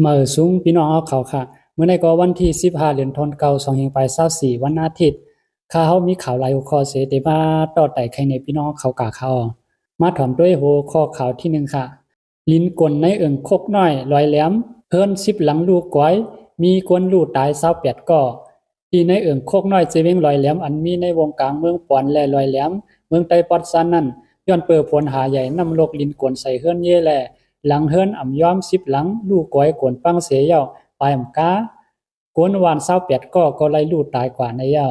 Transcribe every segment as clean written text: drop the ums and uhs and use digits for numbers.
มื้อสูงพี่น้องเขาค่ะมื้อใดก็วันที่15เดือนธันวาคม2524วันอาทิตย์ข่าวมีข่าวหลายหัวข้อเสได้มาต่อไต่ไขในพี่น้องเขากะข่าวมาถอมด้วยหัวข้อข่าวที่1ค่ะลิ้นกลในเอิงคกน้อยลอยแหลมเพิ่น10หลังลูกก้อยมีคนลูกตาย28ก่อที่ในเอิงคกน้อยเจเวงลอยแหลมอันมีในวงกลางเมืองปอนและลอยแหลมเมืองไต้ปอดซันนั้นย้อนเปิดผลหาใหญ่นำโลกลิ้นกลใส่เฮือนเย่แลหลังเฮิรนอ่ำย้อม10หลังลูกก้อยกวนปังเสียเย้าปลายอ่ำกากวนวาน28ก็ไล่ลูกตายกว่าในเย้า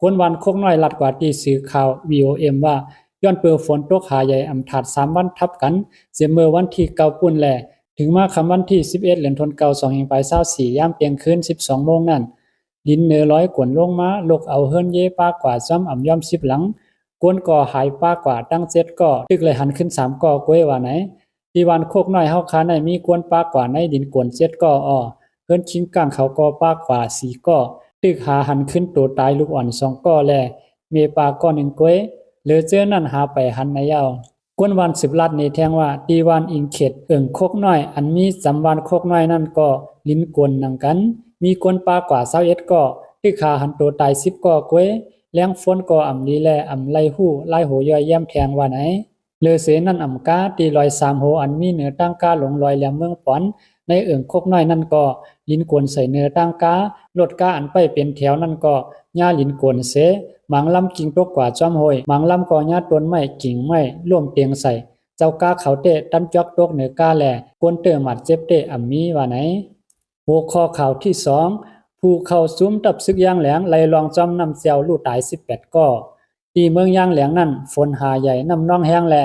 กวนวานคกน้อยลัดกว่าที่สื่อข่าว VOM ว่าย้อนเปิดฝนตกหาใหญ่อ่ำถาด3วันทับกันเสเมื่อวันที่9ปุ่นแลถึงมาคำวันที่11เดือนธันวาคม2524ยามเที่ยงคืน12โมงนั้นดินเนอร้อยกวนลงมาลกเอาเฮิรนเย่ป้ากว่าซ้ำอ่ำย้อม10หลังกวนก่อหายป้ากว่าตั้ง7ก่อตึกเลยหันขึ้น3ก่อกล้วยว่าไหนที่วันโคกน้อยเฮาคาในมีกวนปากกว่าในดินกวน7ก่อเพิ่นชิงก้างเขาก็ปากกว่า4ก่อตึกหาหันขึ้นโตตายลูกอ่อน2ก่อแลเมปาก่อ1ก้วยเหลือเจอนั่นหาไปหันในยาวกวนวัน10ลัดนี่แทงว่าตีวันอิงเขตเอิงโคกน้อยอันมีสำวันโคกน้อยนั่นก็ลิ้นกวนนังกันมีกวนปากกว่า21ก่อตึกหาหันโตตาย10ก่อก้วยแล้งฝนก็อ่ำนี้แลอ่ำไล่หู้ไล่โหย่อยแย้มแทงว่าไหนเลอเสนั่นอ่ำกาตีลอย3โหอันมีเหนือตั้งกาหลงลอยแหลมเมืองปอนในเอิงคกน้อยนั่นก็ลิ้นกวนใส่เหนือตั้งกาลดกาอันไปเป็นแถวนั่นก็หญ้าลิ้นกวนเสหมังลำกิ่งตกกว่าจอมห้อยหมังลำก็หญ้าต้นไม้กิ่งไม้ร่วมเตียงใส่เจ้ากาเขาเตะตันจอกตกเหนือกาแลกวนเตอหมัดเจ็บเตะอ่ำมีว่าไหนหัวข้อข่าวที่2ผู้เข้าซุ้มตับซึกย่างแหลงไล่ลองจอมนำเซียวลู่ตาย18ก่อที่เมืองย่างแหลงนั่นฝนหาใหญ่นำน้องแห้งแล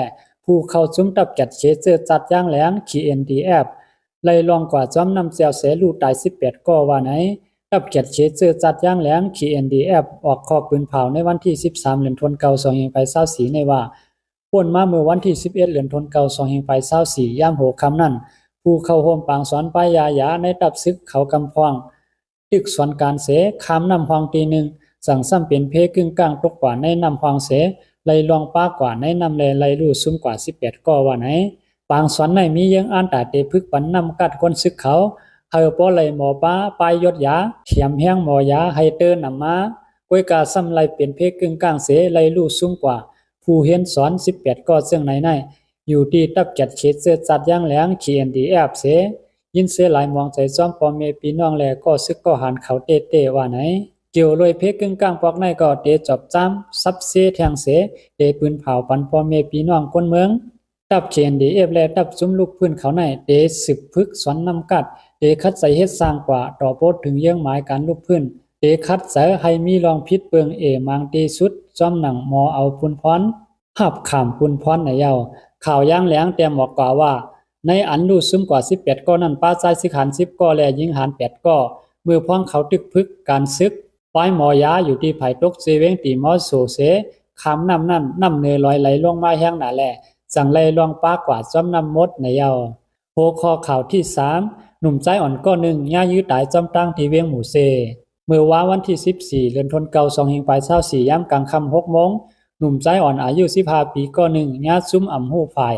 ผู้เข้าซุ้มตับแกดเชเจอจัดย่างแหลง KNDF ไล่ลองกว่าจอมนำเซียวเสลู่ตาย18ก่อว่าไหนตับแกดเชเจอจัดย่างแหลง KNDF ออกข้อปืนเผาในวันที่13เดือนธันวาคม2524ในว่าป่นมาเมื่อวันที่11เดือนธันวาคม2524ยามโหค่ำนั้นผู้เข้าโฮมปางสอนปายายาในตับซึกเขากำพองตึกสวนการเสคามนำฮองตีหนึ่งสั่งซ้ำเป็นเพกึ่งกลางตกกว่าในนำฮองเสไล่ลองป้ากว่าในนำแลไล่ลู่ซุ้มกว่า18ก่อว่าไหนปางสวนในมียังอ่านตาเตพึกปันนำกัดคนซึกเขาเฮาป้อไล่หมอป้าปายยศยาเถียมแห้งหมอยาให้เตอร์นำมาก้วยกาซ้ำไล่เป็นเพกึ่งกลางเสไล่ลู่ซุ้มกว่าผู้เฮียนสอน18ก่อซึ่งในอยู่ที่ตับจัดเขตเสื้อจัดย่างแหลง KNDF เสยินเสหลายมองใจซ้อมปอเมพี่น้องแลก็ซึกก็หันเขาเตว่าไหนเกี่ยวลอยเพกึ่งกลางปอกในก็เตจอบจ้ำซับเสแทงเสเตปืนเผาปันปอเมพี่น้องคนเมืองตับ KNDF และตับซุ้มลูกพื้นเขาในเตสืบพึกสอนนำกัดเตคัดใส่เฮ็ดสร้างกว่าต่อโพดถึงเยื่องหมายการลูกพื้นเตคัดใส่ให้มีรองพิษเปิงมังตีสุดจ้อมหนังมอเอาปุนพรหับขามปุนพรในเยาข่าวย่างแหลงเตรียมบอกกว่าว่าในอันลู่ซึมกว่า18ก้อนั้นป้าใจสิขัน10ก้อแลยิงหัน8ก้อมือพ้องเขาตึกพึกการซึกป้ายหมอยาอยู่ที่ไผ่ตกเซเวงตีมอโซเสคำนำนั่นนำเนลอยไหลลงมาแห้งหนาแลสั่งไล่ลองป้ากว่าจอมนำมดในเยาโหคอข่าวที่3หนุ่มใจอ่อนก้อหนึ่งย่ายื้อตายจอมตั้งที่เวียงหมูเซเมื่อวันที่14เดือนธันวาคม2524ย่ำกลางค่ำ6โมงหนุ่มใจอ่อนอายุ15ปีก้อหนึ่งญาติซุ่มอ่ำหู้ฝ่าย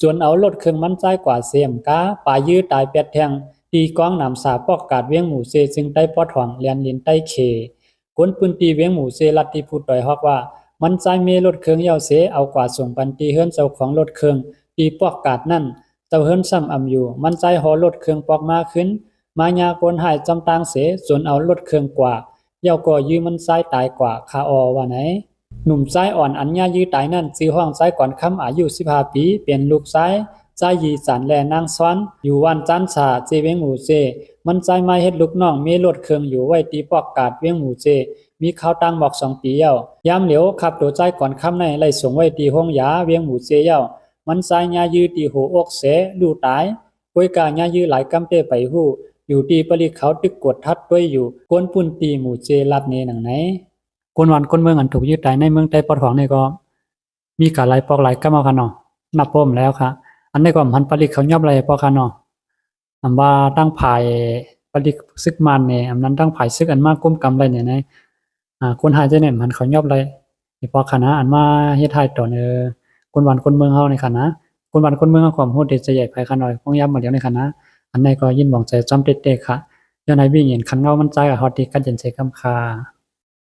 จนเอารถเครื่องมันใจกว่าเสียมกาป่ายื้อตาย8แทงตีกองนำสาปอกกาดเวียงหมูเซจึงใต้ปอดห่องเลียนลินใต้เคคนปืนตีเวียงหมูเซลัดที่พูดต่อยฮอกว่ามันใจเมรถเครื่องเยาเสเอากว่าส่งปันตีเฮือนเจ้าของรถเครื่องตีปอกกาดนั่นเจ้าเฮือนซ้ำอ่ำอยู่มันใจหอรถเครื่องปอกมาขึ้นมายาโกนหายจำตางเสจนเอารถเครื่องกว่าเยาก็ยื้อมันใจตายกว่าคาอว่าไหนหนุ่มใจอ่อนอัญญายื้อตายนั่นซื้อห้องใจก่อนค่ำอายุ15ปีเป็นลูกชายใจยีสันแลนางซ้อนอยู่วันจันทราเจเวียงหมูเจมันใจมาเฮ็ดลูกน้องมีรถเครื่องอยู่ไว้ตีปอกกาดเวียงหมูเจมีข้าวตังบอก2ปีเย้ายามเหลียวขับตัวใจก่อนค่ำในไล่ส่งไว้ตีห้องยาเวียงหมูเจเย้ามันใจญายื้อตีโหอกเสดูตายป่วยกาญายื้อหลายกำเตไปฮู้อยู่ตีปริเขาตึกกดทัดด้วยอยู่กวนปุ่นตีหมูเจลัดเนหนังไหนคนวันคนเมืองอันถูกยึดตายในเมืองใต้ปอดของนี่ก็มีกาหลายปอกหลายกำเอาค่ะเนาะนับพร้อมแล้วค่ะอันนี้ก็พันปริเขายอบอะไรปอกค่ะเนาะอันว่าตั้งภายปริซึกมันเนี่ยอันนั้นตั้งภายซึกอันมากก้มกำไรเนี่ยนะคนหายใจเนี่ยมันเขายอบอะไรนี่ปอกค่ะนะอันมาเฮ็ดให้ต่อคนวันคนเมืองเฮาในค่ะนะคนวันคนเมืองความโหดเด็ดจะใหญ่ภายค่ะหน่อยคงย้ำมาเดี๋ยวในค่ะนะ อันไหนก็ยินหวังใจจอมเด็ดๆค่ะย้อนให้วิ่งเห็นคันเงามันใจกับฮอดดีกันเย็นใจคำค่ะ